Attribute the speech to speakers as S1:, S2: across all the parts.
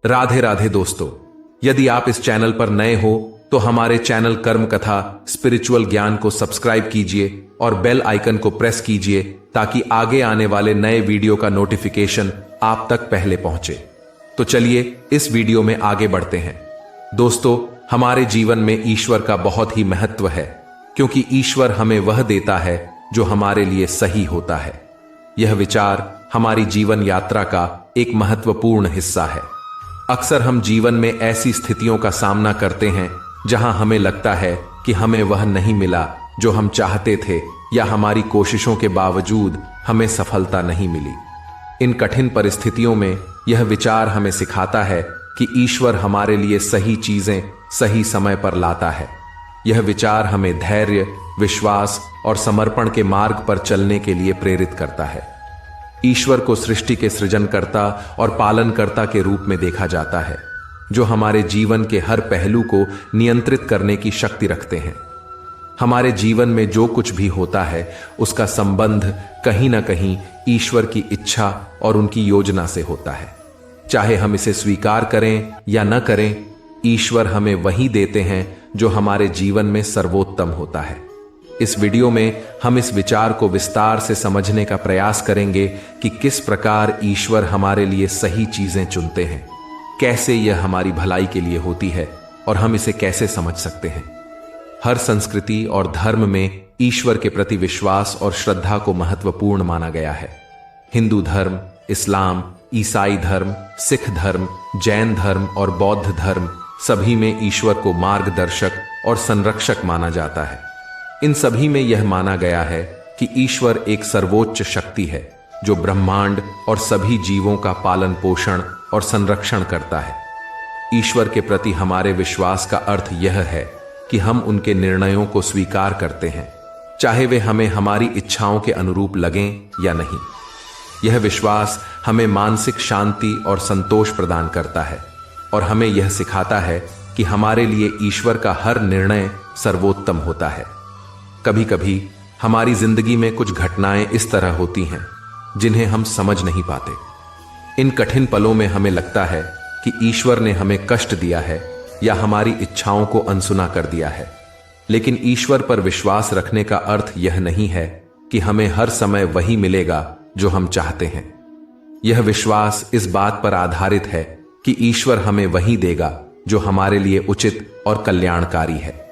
S1: राधे राधे दोस्तों, यदि आप इस चैनल पर नए हो तो हमारे चैनल कर्म कथा स्पिरिचुअल ज्ञान को सब्सक्राइब कीजिए और बेल आइकन को प्रेस कीजिए ताकि आगे आने वाले नए वीडियो का नोटिफिकेशन आप तक पहले पहुंचे। तो चलिए इस वीडियो में आगे बढ़ते हैं। दोस्तों, हमारे जीवन में ईश्वर का बहुत ही महत्व है, क्योंकि ईश्वर हमें वह देता है जो हमारे लिए सही होता है। यह विचार हमारी जीवन यात्रा का एक महत्वपूर्ण हिस्सा है। अक्सर हम जीवन में ऐसी स्थितियों का सामना करते हैं जहां हमें लगता है कि हमें वह नहीं मिला जो हम चाहते थे, या हमारी कोशिशों के बावजूद हमें सफलता नहीं मिली। इन कठिन परिस्थितियों में यह विचार हमें सिखाता है कि ईश्वर हमारे लिए सही चीजें सही समय पर लाता है। यह विचार हमें धैर्य, विश्वास और समर्पण के मार्ग पर चलने के लिए प्रेरित करता है। ईश्वर को सृष्टि के सृजनकर्ता और पालनकर्ता के रूप में देखा जाता है, जो हमारे जीवन के हर पहलू को नियंत्रित करने की शक्ति रखते हैं। हमारे जीवन में जो कुछ भी होता है उसका संबंध कहीं ना कहीं ईश्वर की इच्छा और उनकी योजना से होता है। चाहे हम इसे स्वीकार करें या न करें, ईश्वर हमें वही देते हैं जो हमारे जीवन में सर्वोत्तम होता है। इस वीडियो में हम इस विचार को विस्तार से समझने का प्रयास करेंगे कि किस प्रकार ईश्वर हमारे लिए सही चीजें चुनते हैं, कैसे यह हमारी भलाई के लिए होती है और हम इसे कैसे समझ सकते हैं। हर संस्कृति और धर्म में ईश्वर के प्रति विश्वास और श्रद्धा को महत्वपूर्ण माना गया है। हिंदू धर्म, इस्लाम, ईसाई धर्म, सिख धर्म, जैन धर्म और बौद्ध धर्म सभी में ईश्वर को मार्गदर्शक और संरक्षक माना जाता है। इन सभी में यह माना गया है कि ईश्वर एक सर्वोच्च शक्ति है जो ब्रह्मांड और सभी जीवों का पालन पोषण और संरक्षण करता है। ईश्वर के प्रति हमारे विश्वास का अर्थ यह है कि हम उनके निर्णयों को स्वीकार करते हैं, चाहे वे हमें हमारी इच्छाओं के अनुरूप लगें या नहीं। यह विश्वास हमें मानसिक शांति और संतोष प्रदान करता है और हमें यह सिखाता है कि हमारे लिए ईश्वर का हर निर्णय सर्वोत्तम होता है। कभी कभी हमारी जिंदगी में कुछ घटनाएं इस तरह होती हैं जिन्हें हम समझ नहीं पाते। इन कठिन पलों में हमें लगता है कि ईश्वर ने हमें कष्ट दिया है या हमारी इच्छाओं को अनसुना कर दिया है। लेकिन ईश्वर पर विश्वास रखने का अर्थ यह नहीं है कि हमें हर समय वही मिलेगा जो हम चाहते हैं। यह विश्वास इस बात पर आधारित है कि ईश्वर हमें वही देगा जो हमारे लिए उचित और कल्याणकारी है।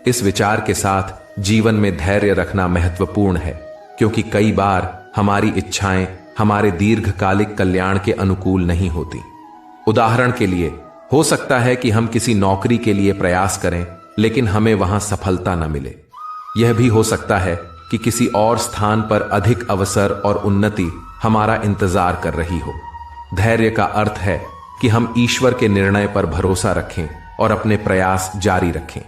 S1: इस विचार के साथ जीवन में धैर्य रखना महत्वपूर्ण है, क्योंकि कई बार हमारी इच्छाएं हमारे दीर्घकालिक कल्याण के अनुकूल नहीं होती। उदाहरण के लिए, हो सकता है कि हम किसी नौकरी के लिए प्रयास करें लेकिन हमें वहां सफलता न मिले। यह भी हो सकता है कि किसी और स्थान पर अधिक अवसर और उन्नति हमारा इंतजार कर रही हो। धैर्य का अर्थ है कि हम ईश्वर के निर्णय पर भरोसा रखें और अपने प्रयास जारी रखें।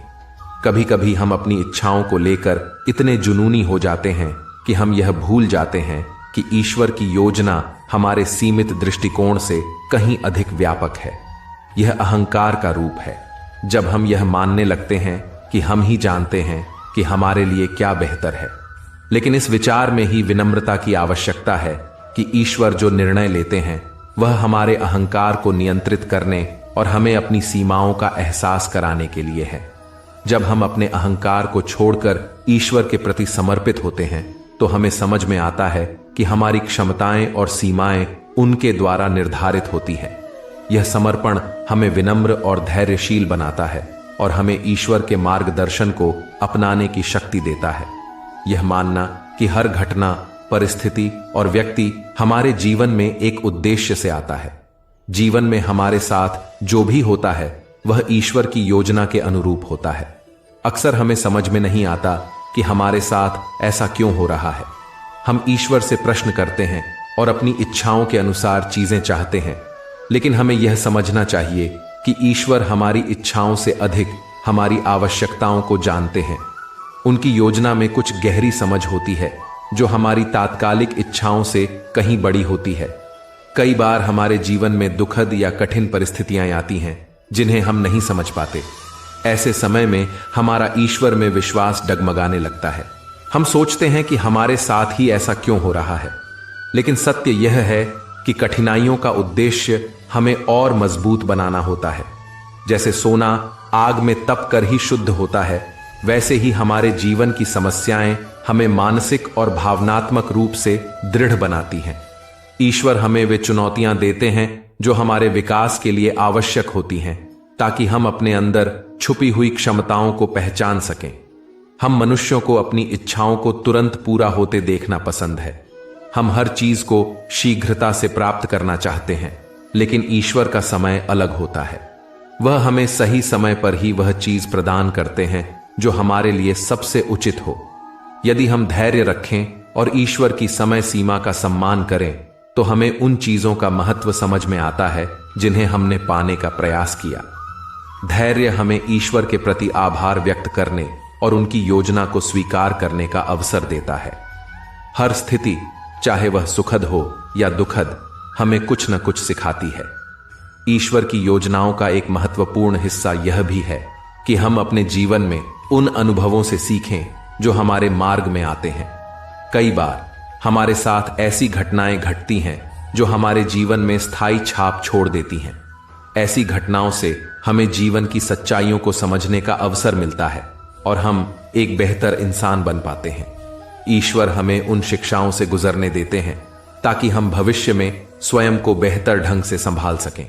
S1: कभी कभी हम अपनी इच्छाओं को लेकर इतने जुनूनी हो जाते हैं कि हम यह भूल जाते हैं कि ईश्वर की योजना हमारे सीमित दृष्टिकोण से कहीं अधिक व्यापक है। यह अहंकार का रूप है, जब हम यह मानने लगते हैं कि हम ही जानते हैं कि हमारे लिए क्या बेहतर है। लेकिन इस विचार में ही विनम्रता की आवश्यकता है कि ईश्वर जो निर्णय लेते हैं वह हमारे अहंकार को नियंत्रित करने और हमें अपनी सीमाओं का एहसास कराने के लिए है। जब हम अपने अहंकार को छोड़कर ईश्वर के प्रति समर्पित होते हैं तो हमें समझ में आता है कि हमारी क्षमताएं और सीमाएं उनके द्वारा निर्धारित होती हैं। यह समर्पण हमें विनम्र और धैर्यशील बनाता है और हमें ईश्वर के मार्गदर्शन को अपनाने की शक्ति देता है। यह मानना कि हर घटना, परिस्थिति और व्यक्ति हमारे जीवन में एक उद्देश्य से आता है। जीवन में हमारे साथ जो भी होता है वह ईश्वर की योजना के अनुरूप होता है। अक्सर हमें समझ में नहीं आता कि हमारे साथ ऐसा क्यों हो रहा है। हम ईश्वर से प्रश्न करते हैं और अपनी इच्छाओं के अनुसार चीजें चाहते हैं, लेकिन हमें यह समझना चाहिए कि ईश्वर हमारी इच्छाओं से अधिक हमारी आवश्यकताओं को जानते हैं। उनकी योजना में कुछ गहरी समझ होती है जो हमारी तात्कालिक इच्छाओं से कहीं बड़ी होती है। कई बार हमारे जीवन में दुखद या कठिन परिस्थितियां आती हैं जिन्हें हम नहीं समझ पाते। ऐसे समय में हमारा ईश्वर में विश्वास डगमगाने लगता है। हम सोचते हैं कि हमारे साथ ही ऐसा क्यों हो रहा है, लेकिन सत्य यह है कि कठिनाइयों का उद्देश्य हमें और मजबूत बनाना होता है। जैसे सोना आग में तप कर ही शुद्ध होता है, वैसे ही हमारे जीवन की समस्याएं हमें मानसिक और भावनात्मक रूप से दृढ़ बनाती हैं। ईश्वर हमें वे चुनौतियां देते हैं जो हमारे विकास के लिए आवश्यक होती हैं, ताकि हम अपने अंदर छुपी हुई क्षमताओं को पहचान सकें। हम मनुष्यों को अपनी इच्छाओं को तुरंत पूरा होते देखना पसंद है। हम हर चीज को शीघ्रता से प्राप्त करना चाहते हैं, लेकिन ईश्वर का समय अलग होता है। वह हमें सही समय पर ही वह चीज प्रदान करते हैं जो हमारे लिए सबसे उचित हो। यदि हम धैर्य रखें और ईश्वर की समय सीमा का सम्मान करें, तो हमें उन चीजों का महत्व समझ में आता है जिन्हें हमने पाने का प्रयास किया। धैर्य हमें ईश्वर के प्रति आभार व्यक्त करने और उनकी योजना को स्वीकार करने का अवसर देता है। हर स्थिति, चाहे वह सुखद हो या दुखद, हमें कुछ न कुछ सिखाती है। ईश्वर की योजनाओं का एक महत्वपूर्ण हिस्सा यह भी है कि हम अपने जीवन में उन अनुभवों से सीखें जो हमारे मार्ग में आते हैं। कई बार हमारे साथ ऐसी घटनाएं घटती हैं जो हमारे जीवन में स्थायी छाप छोड़ देती हैं। ऐसी घटनाओं से हमें जीवन की सच्चाइयों को समझने का अवसर मिलता है और हम एक बेहतर इंसान बन पाते हैं। ईश्वर हमें उन शिक्षाओं से गुजरने देते हैं ताकि हम भविष्य में स्वयं को बेहतर ढंग से संभाल सकें।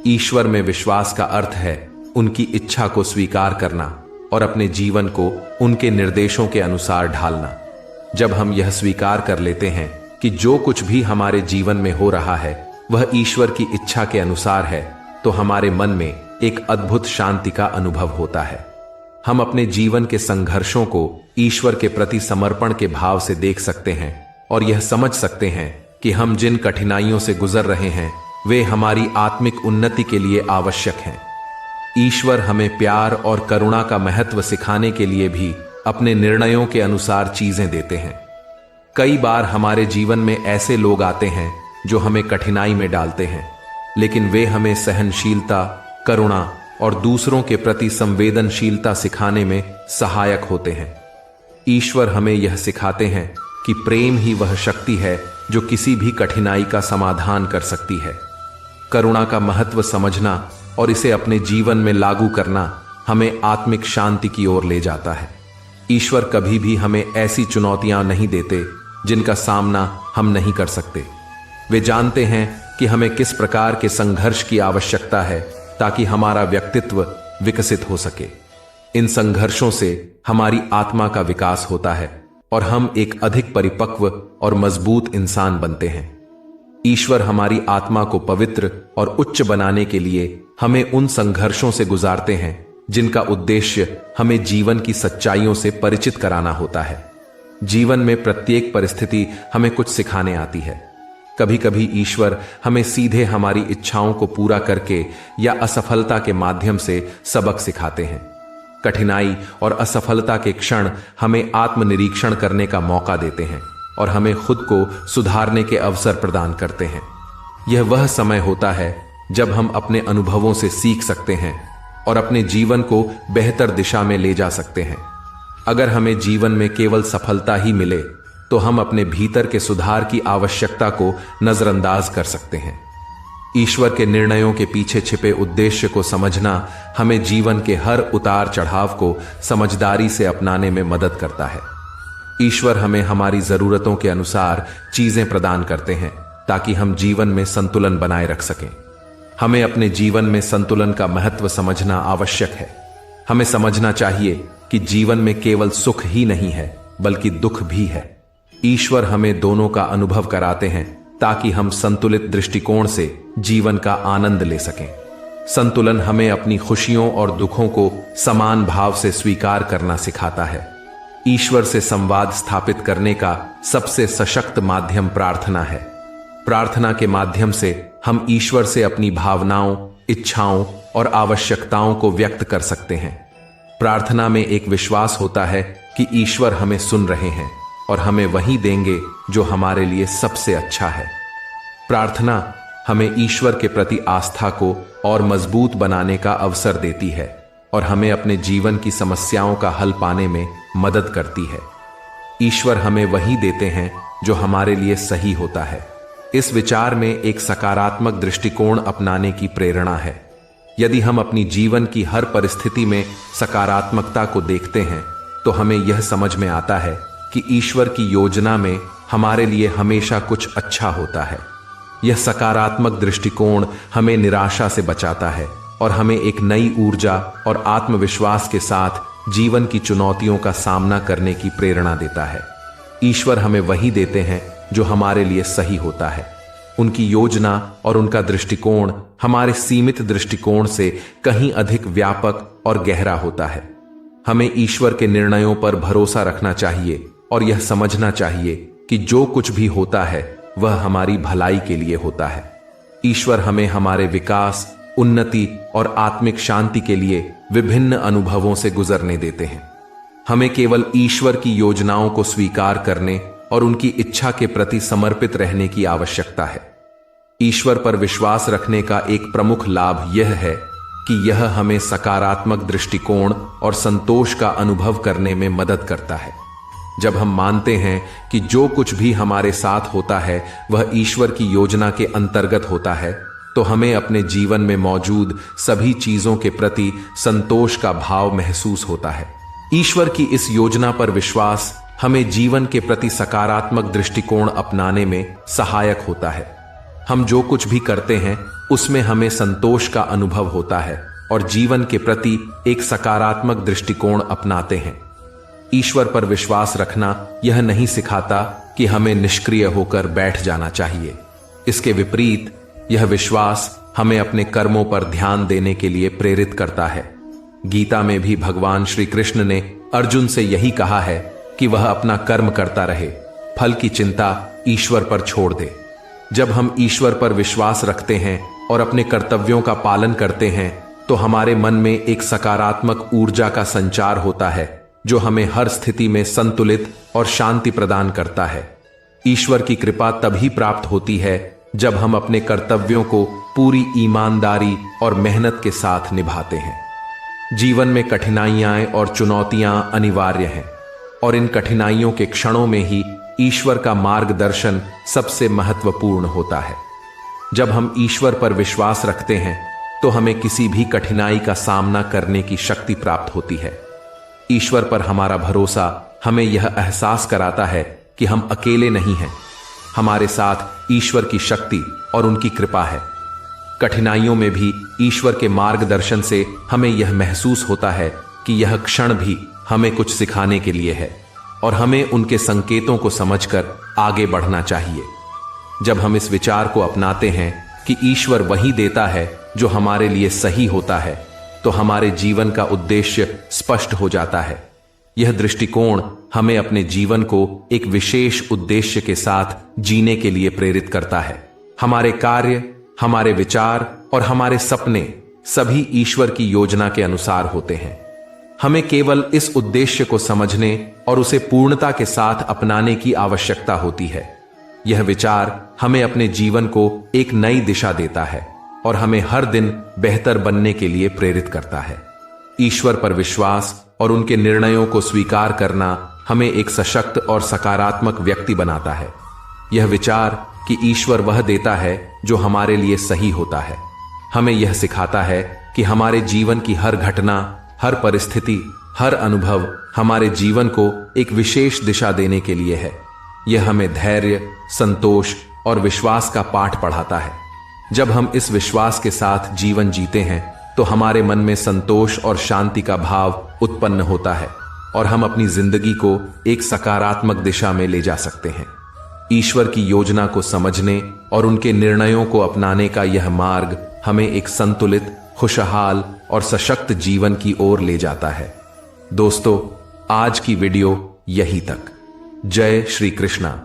S1: ईश्वर में विश्वास का अर्थ है उनकी इच्छा को स्वीकार करना और अपने जीवन को उनके निर्देशों के अनुसार ढालना। जब हम यह स्वीकार कर लेते हैं कि जो कुछ भी हमारे जीवन में हो रहा है वह ईश्वर की इच्छा के अनुसार है, तो हमारे मन में एक अद्भुत शांति का अनुभव होता है। हम अपने जीवन के संघर्षों को ईश्वर के प्रति समर्पण के भाव से देख सकते हैं और यह समझ सकते हैं कि हम जिन कठिनाइयों से गुजर रहे हैं वे हमारी आत्मिक उन्नति के लिए आवश्यक हैं। ईश्वर हमें प्यार और करुणा का महत्व सिखाने के लिए भी अपने निर्णयों के अनुसार चीजें देते हैं। कई बार हमारे जीवन में ऐसे लोग आते हैं जो हमें कठिनाई में डालते हैं, लेकिन वे हमें सहनशीलता, करुणा और दूसरों के प्रति संवेदनशीलता सिखाने में सहायक होते हैं। ईश्वर हमें यह सिखाते हैं कि प्रेम ही वह शक्ति है जो किसी भी कठिनाई का समाधान कर सकती है। करुणा का महत्व समझना और इसे अपने जीवन में लागू करना हमें आत्मिक शांति की ओर ले जाता है। ईश्वर कभी भी हमें ऐसी चुनौतियां नहीं देते जिनका सामना हम नहीं कर सकते। वे जानते हैं कि हमें किस प्रकार के संघर्ष की आवश्यकता है ताकि हमारा व्यक्तित्व विकसित हो सके। इन संघर्षों से हमारी आत्मा का विकास होता है और हम एक अधिक परिपक्व और मजबूत इंसान बनते हैं। ईश्वर हमारी आत्मा को पवित्र और उच्च बनाने के लिए हमें उन संघर्षों से गुजारते हैं जिनका उद्देश्य हमें जीवन की सच्चाइयों से परिचित कराना होता है। जीवन में प्रत्येक परिस्थिति हमें कुछ सिखाने आती है। कभी कभी ईश्वर हमें सीधे हमारी इच्छाओं को पूरा करके या असफलता के माध्यम से सबक सिखाते हैं। कठिनाई और असफलता के क्षण हमें आत्मनिरीक्षण करने का मौका देते हैं और हमें खुद को सुधारने के अवसर प्रदान करते हैं। यह वह समय होता है जब हम अपने अनुभवों से सीख सकते हैं और अपने जीवन को बेहतर दिशा में ले जा सकते हैं। अगर हमें जीवन में केवल सफलता ही मिले तो हम अपने भीतर के सुधार की आवश्यकता को नजरअंदाज कर सकते हैं। ईश्वर के निर्णयों के पीछे छिपे उद्देश्य को समझना हमें जीवन के हर उतार चढ़ाव को समझदारी से अपनाने में मदद करता है। ईश्वर हमें हमारी जरूरतों के अनुसार चीजें प्रदान करते हैं ताकि हम जीवन में संतुलन बनाए रख सकें। हमें अपने जीवन में संतुलन का महत्व समझना आवश्यक है। हमें समझना चाहिए कि जीवन में केवल सुख ही नहीं है बल्कि दुख भी है। ईश्वर हमें दोनों का अनुभव कराते हैं ताकि हम संतुलित दृष्टिकोण से जीवन का आनंद ले सकें। संतुलन हमें अपनी खुशियों और दुखों को समान भाव से स्वीकार करना सिखाता है। ईश्वर से संवाद स्थापित करने का सबसे सशक्त माध्यम प्रार्थना है। प्रार्थना के माध्यम से हम ईश्वर से अपनी भावनाओं, इच्छाओं और आवश्यकताओं को व्यक्त कर सकते हैं। प्रार्थना में एक विश्वास होता है कि ईश्वर हमें सुन रहे हैं और हमें वही देंगे जो हमारे लिए सबसे अच्छा है। प्रार्थना हमें ईश्वर के प्रति आस्था को और मजबूत बनाने का अवसर देती है और हमें अपने जीवन की समस्याओं का हल पाने में मदद करती है। ईश्वर हमें वही देते हैं जो हमारे लिए सही होता है। इस विचार में एक सकारात्मक दृष्टिकोण अपनाने की प्रेरणा है। यदि हम अपनी जीवन की हर परिस्थिति में सकारात्मकता को देखते हैं तो हमें यह समझ में आता है कि ईश्वर की योजना में हमारे लिए हमेशा कुछ अच्छा होता है। यह सकारात्मक दृष्टिकोण हमें निराशा से बचाता है और हमें एक नई ऊर्जा और आत्मविश्वास के साथ जीवन की चुनौतियों का सामना करने की प्रेरणा देता है। ईश्वर हमें वही देते हैं जो हमारे लिए सही होता है। उनकी योजना और उनका दृष्टिकोण हमारे सीमित दृष्टिकोण से कहीं अधिक व्यापक और गहरा होता है। हमें ईश्वर के निर्णयों पर भरोसा रखना चाहिए और यह समझना चाहिए कि जो कुछ भी होता है वह हमारी भलाई के लिए होता है। ईश्वर हमें हमारे विकास, उन्नति और आत्मिक शांति के लिए विभिन्न अनुभवों से गुजरने देते हैं। हमें केवल ईश्वर की योजनाओं को स्वीकार करने और उनकी इच्छा के प्रति समर्पित रहने की आवश्यकता है। ईश्वर पर विश्वास रखने का एक प्रमुख लाभ यह है कि यह हमें सकारात्मक दृष्टिकोण और संतोष का अनुभव करने में मदद करता है। जब हम मानते हैं कि जो कुछ भी हमारे साथ होता है वह ईश्वर की योजना के अंतर्गत होता है, तो हमें अपने जीवन में मौजूद सभी चीजों के प्रति संतोष का भाव महसूस होता है। ईश्वर की इस योजना पर विश्वास हमें जीवन के प्रति सकारात्मक दृष्टिकोण अपनाने में सहायक होता है। हम जो कुछ भी करते हैं उसमें हमें संतोष का अनुभव होता है और जीवन के प्रति एक सकारात्मक दृष्टिकोण अपनाते हैं। ईश्वर पर विश्वास रखना यह नहीं सिखाता कि हमें निष्क्रिय होकर बैठ जाना चाहिए। इसके विपरीत यह विश्वास हमें अपने कर्मों पर ध्यान देने के लिए प्रेरित करता है। गीता में भी भगवान श्री कृष्ण ने अर्जुन से यही कहा है कि वह अपना कर्म करता रहे, फल की चिंता ईश्वर पर छोड़ दे। जब हम ईश्वर पर विश्वास रखते हैं और अपने कर्तव्यों का पालन करते हैं तो हमारे मन में एक सकारात्मक ऊर्जा का संचार होता है जो हमें हर स्थिति में संतुलित और शांति प्रदान करता है। ईश्वर की कृपा तभी प्राप्त होती है जब हम अपने कर्तव्यों को पूरी ईमानदारी और मेहनत के साथ निभाते हैं। जीवन में कठिनाइयां और चुनौतियां अनिवार्य हैं और इन कठिनाइयों के क्षणों में ही ईश्वर का मार्गदर्शन सबसे महत्वपूर्ण होता है। जब हम ईश्वर पर विश्वास रखते हैं तो हमें किसी भी कठिनाई का सामना करने की शक्ति प्राप्त होती है। ईश्वर पर हमारा भरोसा हमें यह एहसास कराता है कि हम अकेले नहीं हैं। हमारे साथ ईश्वर की शक्ति और उनकी कृपा है। कठिनाइयों में भी ईश्वर के मार्गदर्शन से हमें यह महसूस होता है कि यह क्षण भी हमें कुछ सिखाने के लिए है और हमें उनके संकेतों को समझकर आगे बढ़ना चाहिए। जब हम इस विचार को अपनाते हैं कि ईश्वर वही देता है जो हमारे लिए सही होता है, तो हमारे जीवन का उद्देश्य स्पष्ट हो जाता है। यह दृष्टिकोण हमें अपने जीवन को एक विशेष उद्देश्य के साथ जीने के लिए प्रेरित करता है। हमारे कार्य, हमारे विचार और हमारे सपने सभी ईश्वर की योजना के अनुसार होते हैं। हमें केवल इस उद्देश्य को समझने और उसे पूर्णता के साथ अपनाने की आवश्यकता होती है। यह विचार हमें अपने जीवन को एक नई दिशा देता है और हमें हर दिन बेहतर बनने के लिए प्रेरित करता है। ईश्वर पर विश्वास और उनके निर्णयों को स्वीकार करना हमें एक सशक्त और सकारात्मक व्यक्ति बनाता है। यह विचार कि ईश्वर वह देता है जो हमारे लिए सही होता है, हमें यह सिखाता है कि हमारे जीवन की हर घटना, हर परिस्थिति, हर अनुभव हमारे जीवन को एक विशेष दिशा देने के लिए है। यह हमें धैर्य, संतोष और विश्वास का पाठ पढ़ाता है। जब हम इस विश्वास के साथ जीवन जीते हैं तो हमारे मन में संतोष और शांति का भाव उत्पन्न होता है और हम अपनी जिंदगी को एक सकारात्मक दिशा में ले जा सकते हैं। ईश्वर की योजना को समझने और उनके निर्णयों को अपनाने का यह मार्ग हमें एक संतुलित, खुशहाल और सशक्त जीवन की ओर ले जाता है। दोस्तों, आज की वीडियो यहीं तक। जय श्री कृष्णा।